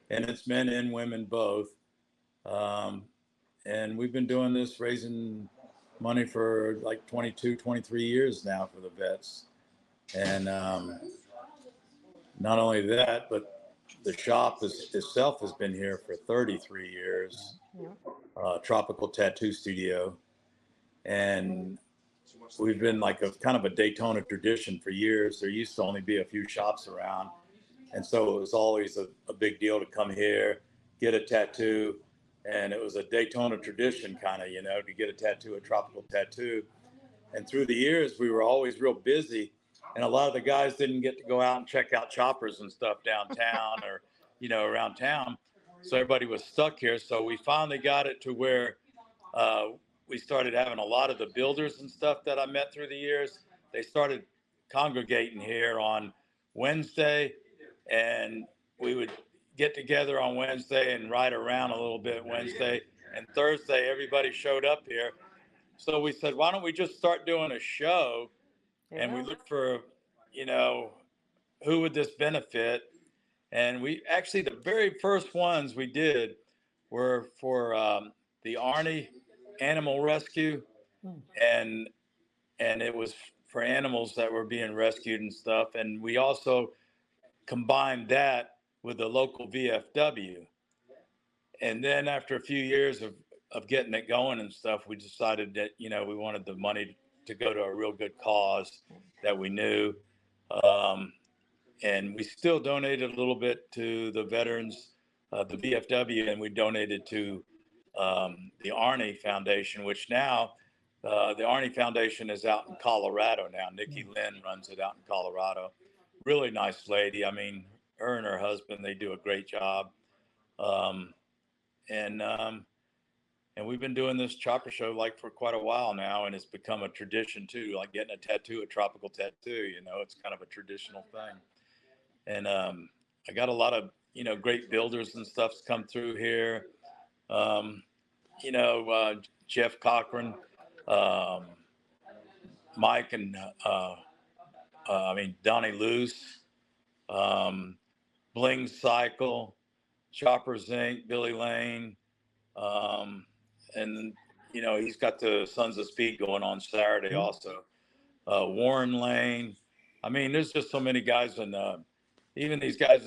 And it's men and women both. And we've been doing this, raising money for like 22, 23 years now for the vets. And not only that, but the shop itself has been here for 33 years. Tropical Tattoo Studio, and we've been like a kind of a Daytona tradition for years. There used to only be a few shops around, and so it was always a big deal to come here, get a tattoo, and it was a Daytona tradition kind of, to get a tattoo, a Tropical Tattoo. And through the years, we were always real busy, and a lot of the guys didn't get to go out and check out choppers and stuff downtown or around town. So everybody was stuck here. So we finally got it to where we started having a lot of the builders and stuff that I met through the years. They started congregating here on Wednesday, and we would get together on Wednesday and ride around a little bit Wednesday. And Thursday, everybody showed up here. So we said, why don't we just start doing a show? And we looked for, who would this benefit? And we actually, the very first ones we did were for the Arnie Animal Rescue, and it was for animals that were being rescued and stuff. And we also combined that with the local VFW. And then after a few years of getting it going and stuff, we decided that, we wanted the money to go to a real good cause that we knew. And we still donated a little bit to the veterans, the VFW, and we donated to the Arnie Foundation, which now the Arnie Foundation is out in Colorado now. Nikki Lynn runs it out in Colorado. Really nice lady. I mean, her and her husband, they do a great job. And we've been doing this chopper show like for quite a while now, and it's become a tradition too, like getting a tattoo, a tropical tattoo, it's kind of a traditional thing. And I got a lot of, great builders and stuff come through here. Jeff Cochran, Mike and, Donnie Luce, Bling Cycle, Choppers Inc., Billy Lane. And, he's got the Sons of Speed going on Saturday also. Warren Lane. I mean, there's just so many guys, and even these guys,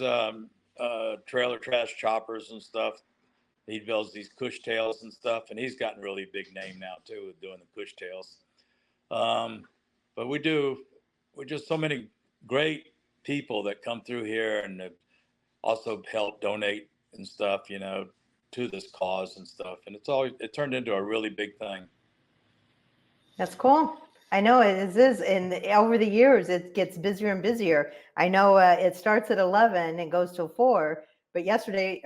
Trailer Trash Choppers and stuff. He builds these Cush Tails and stuff, and he's gotten really big name now too with doing the Cush Tails. But we're just so many great people that come through here and have also help donate and stuff, to this cause and stuff. And it turned into a really big thing. That's cool. I know it is, and over the years it gets busier and busier. I know it starts at 11 and goes till 4, But yesterday,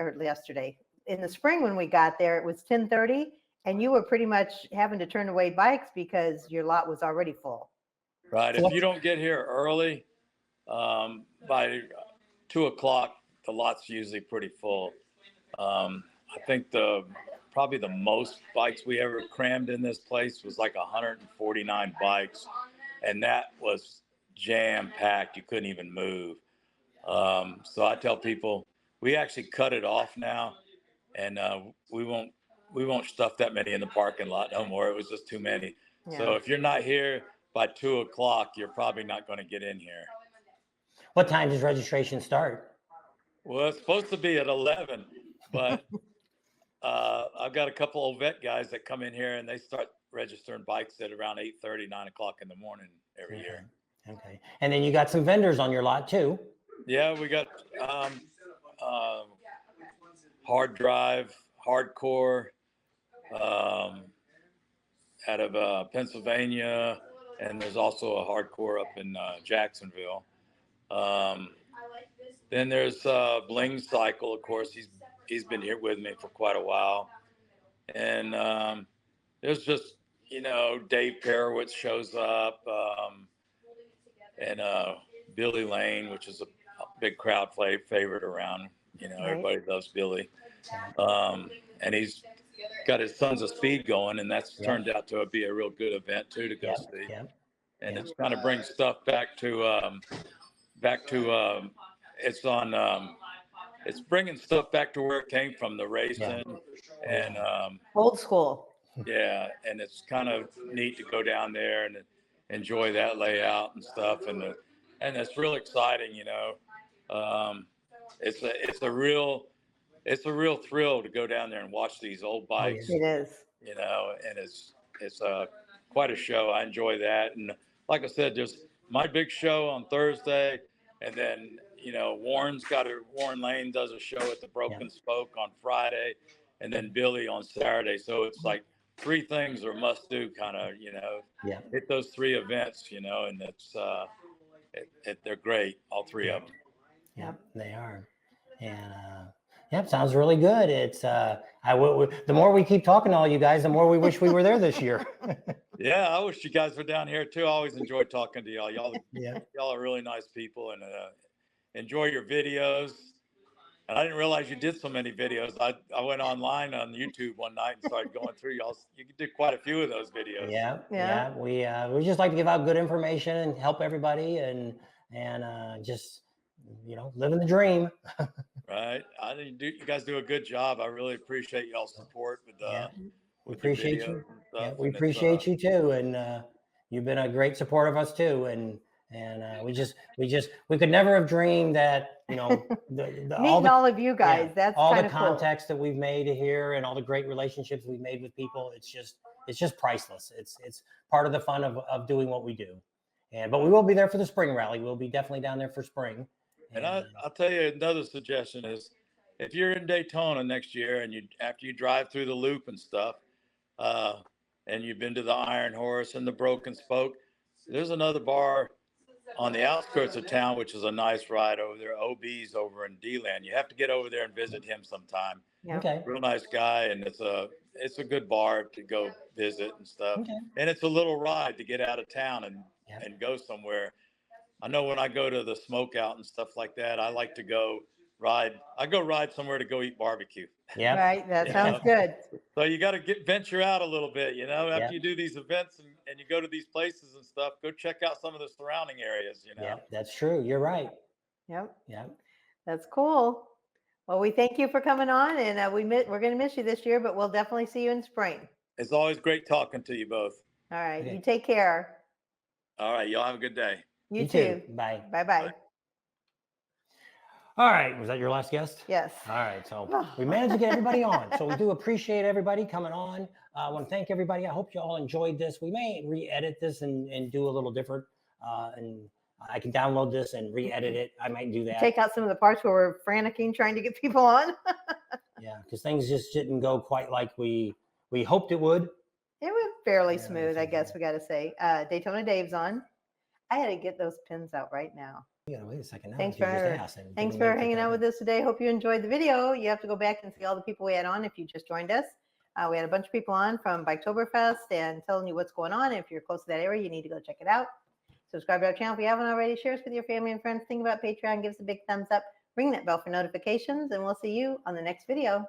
in the spring when we got there, it was 10:30, and you were pretty much having to turn away bikes because your lot was already full. Right. If you don't get here early, by 2 o'clock, the lot's usually pretty full. I think probably the most bikes we ever crammed in this place was like 149 bikes, and that was jam packed. You couldn't even move. So I tell people we actually cut it off now, and we won't stuff that many in the parking lot no more. It was just too many. Yeah. So if you're not here by 2 o'clock, you're probably not going to get in here. What time does registration start? Well, it's supposed to be at 11, but I've got a couple of vet guys that come in here and they start registering bikes at around 8:30, 9 o'clock in the morning every year. Okay. And then you got some vendors on your lot too. Yeah, we got Hard Drive, Hardcore, out of Pennsylvania, and there's also a Hardcore up in Jacksonville. Then there's Bling Cycle, of course. He's been here with me for quite a while, and there's just Dave Perowitz shows up, and Billy Lane, which is a big crowd favorite around. Everybody loves Billy, and he's got his Sons of Speed going, and that's turned out to be a real good event too to go see. And it's kind of brings stuff back to it's bringing stuff back to where it came from, the racing and old school. Yeah, and it's kind of neat to go down there and enjoy that layout and stuff, and it's real exciting. It's a real thrill to go down there and watch these old bikes. It is. And it's quite a show. I enjoy that, and like I said, there's my big show on Thursday, and then Warren Lane does a show at the Broken Spoke on Friday, and then Billy on Saturday. So it's like three things are must do kind of, hit those three events, and it's they're great, all three of them. Yep, they are. And sounds really good. It's the more we keep talking to all you guys, the more we wish we were there this year. Yeah, I wish you guys were down here too. I always enjoy talking to y'all. Y'all are really nice people, and enjoy your videos. And I didn't realize you did so many videos. I went online on YouTube one night and started going through y'all. You did quite a few of those videos. Yeah. We just like to give out good information and help everybody, and just living the dream. Right. You guys do a good job. I really appreciate y'all's support with we appreciate you. Yeah, we appreciate you too, and you've been a great support of us too. And we could never have dreamed that meeting all of you guys. That's all the cool. contacts that we've made here and all the great relationships we've made with people. It's just priceless. It's part of the fun of doing what we do. But we will be there for the spring rally. We'll be definitely down there for spring. And I'll tell you another suggestion is, if you're in Daytona next year and after you drive through the loop and stuff, and you've been to the Iron Horse and the Broken Spoke, there's another bar on the outskirts of town, which is a nice ride over there. OB's over in D-Land. You have to get over there and visit him sometime. Yeah. Okay. Real nice guy, and it's a good bar to go visit and stuff. Okay. And it's a little ride to get out of town and go somewhere. I know when I go to the smokeout and stuff like that, I like to go ride. I go ride somewhere to go eat barbecue. Yeah. Right. That sounds good. So you got to venture out a little bit, after you do these events and you go to these places and stuff, go check out some of the surrounding areas, Yeah, that's true. You're right. Yep. Yeah. That's cool. Well, we thank you for coming on, and we're going to miss you this year, but we'll definitely see you in spring. It's always great talking to you both. All right. Okay. You take care. All right. Y'all have a good day. You too. Bye. Bye-bye. All right. Was that your last guest? Yes. All right. So we managed to get everybody on. So we do appreciate everybody coming on. I want to thank everybody. I hope you all enjoyed this. We may re-edit this and do a little different. And I can download this and re-edit it. I might do that. Take out some of the parts where we're franticking trying to get people on. Yeah, because things just didn't go quite like we hoped it would. It was fairly smooth, I guess we got to say. Daytona Dave's on. I had to get those pins out right now. You gotta wait a second now. Thanks you just for- asked, and Thanks didn't for wait to hanging cut out it. with us today. Hope you enjoyed the video. You have to go back and see all the people we had on if you just joined us. We had a bunch of people on from Biketoberfest and telling you what's going on. If you're close to that area, you need to go check it out. Subscribe to our channel if you haven't already. Share us with your family and friends. Think about Patreon. Give us a big thumbs up. Ring that bell for notifications, and we'll see you on the next video.